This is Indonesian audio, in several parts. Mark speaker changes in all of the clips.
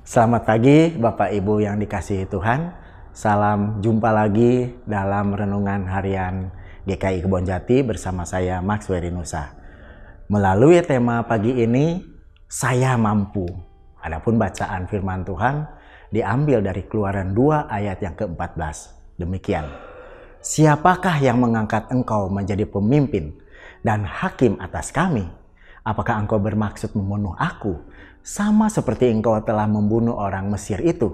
Speaker 1: Selamat pagi Bapak Ibu yang dikasihi Tuhan. Salam jumpa lagi dalam Renungan Harian GKI Kebonjati bersama saya Max Werinusa. Melalui tema pagi ini, saya mampu. Adapun bacaan firman Tuhan diambil dari Keluaran 2 ayat yang ke-14. Demikian. Siapakah yang mengangkat engkau menjadi pemimpin dan hakim atas kami? Apakah engkau bermaksud membunuh aku, sama seperti engkau telah membunuh orang Mesir itu?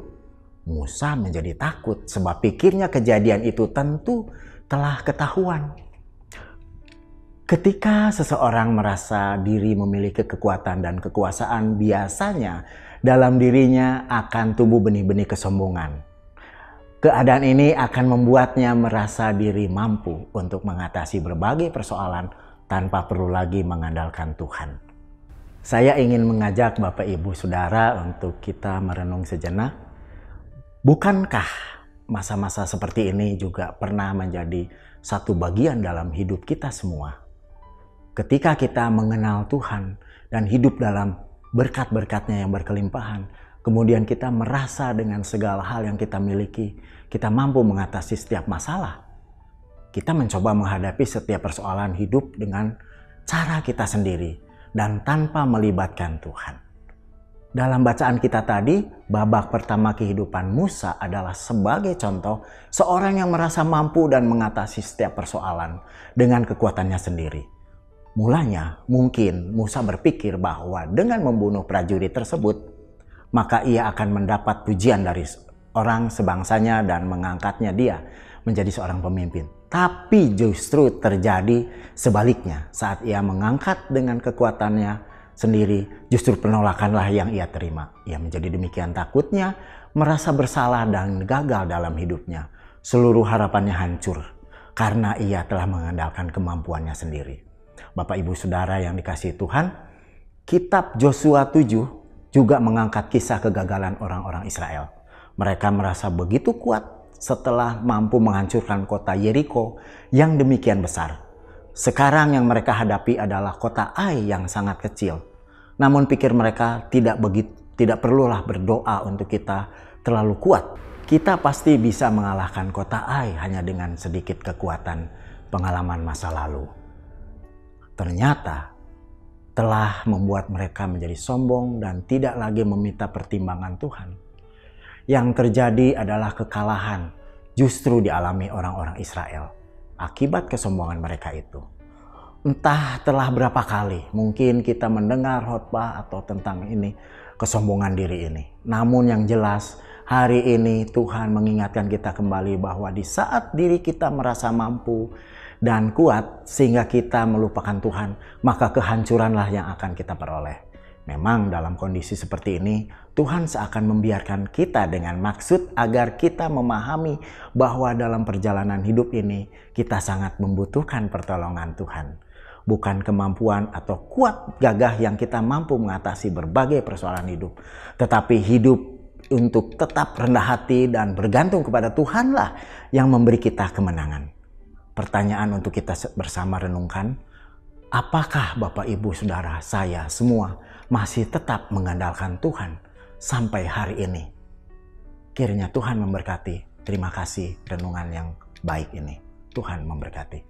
Speaker 1: Musa menjadi takut sebab pikirnya kejadian itu tentu telah ketahuan. Ketika seseorang merasa diri memiliki kekuatan dan kekuasaan, biasanya dalam dirinya akan tumbuh benih-benih kesombongan. Keadaan ini akan membuatnya merasa diri mampu untuk mengatasi berbagai persoalan tanpa perlu lagi mengandalkan Tuhan. Saya ingin mengajak Bapak Ibu Saudara untuk kita merenung sejenak. Bukankah masa-masa seperti ini juga pernah menjadi satu bagian dalam hidup kita semua? Ketika kita mengenal Tuhan dan hidup dalam berkat-berkat-Nya yang berkelimpahan, kemudian kita merasa dengan segala hal yang kita miliki, kita mampu mengatasi setiap masalah. Kita mencoba menghadapi setiap persoalan hidup dengan cara kita sendiri dan tanpa melibatkan Tuhan. Dalam bacaan kita tadi, babak pertama kehidupan Musa adalah sebagai contoh seorang yang merasa mampu dan mengatasi setiap persoalan dengan kekuatannya sendiri. Mulanya mungkin Musa berpikir bahwa dengan membunuh prajurit tersebut, maka ia akan mendapat pujian dari orang sebangsanya dan mengangkatnya dia menjadi seorang pemimpin. Tapi justru terjadi sebaliknya. Saat ia mengangkat dengan kekuatannya sendiri, justru penolakanlah yang ia terima. Ia menjadi demikian takutnya, merasa bersalah dan gagal dalam hidupnya. Seluruh harapannya hancur karena ia telah mengandalkan kemampuannya sendiri. Bapak Ibu Saudara yang dikasihi Tuhan, kitab Yosua 7 juga mengangkat kisah kegagalan orang-orang Israel. Mereka merasa begitu kuat setelah mampu menghancurkan kota Yeriko yang demikian besar. Sekarang yang mereka hadapi adalah kota Ai yang sangat kecil. Namun pikir mereka tidak perlulah berdoa untuk kita terlalu kuat. Kita pasti bisa mengalahkan kota Ai hanya dengan sedikit kekuatan pengalaman masa lalu. Ternyata telah membuat mereka menjadi sombong dan tidak lagi meminta pertimbangan Tuhan. Yang terjadi adalah kekalahan justru dialami orang-orang Israel akibat kesombongan mereka itu. Entah telah berapa kali mungkin kita mendengar khotbah atau tentang ini, kesombongan diri ini. Namun yang jelas hari ini Tuhan mengingatkan kita kembali bahwa di saat diri kita merasa mampu dan kuat sehingga kita melupakan Tuhan, maka kehancuranlah yang akan kita peroleh. Memang dalam kondisi seperti ini, Tuhan seakan membiarkan kita dengan maksud agar kita memahami bahwa dalam perjalanan hidup ini kita sangat membutuhkan pertolongan Tuhan. Bukan kemampuan atau kuat gagah yang kita mampu mengatasi berbagai persoalan hidup, tetapi hidup untuk tetap rendah hati dan bergantung kepada Tuhanlah yang memberi kita kemenangan. Pertanyaan untuk kita bersama renungkan, apakah Bapak Ibu Saudara saya semua masih tetap mengandalkan Tuhan sampai hari ini? Kiranya Tuhan memberkati. Terima kasih renungan yang baik ini. Tuhan memberkati.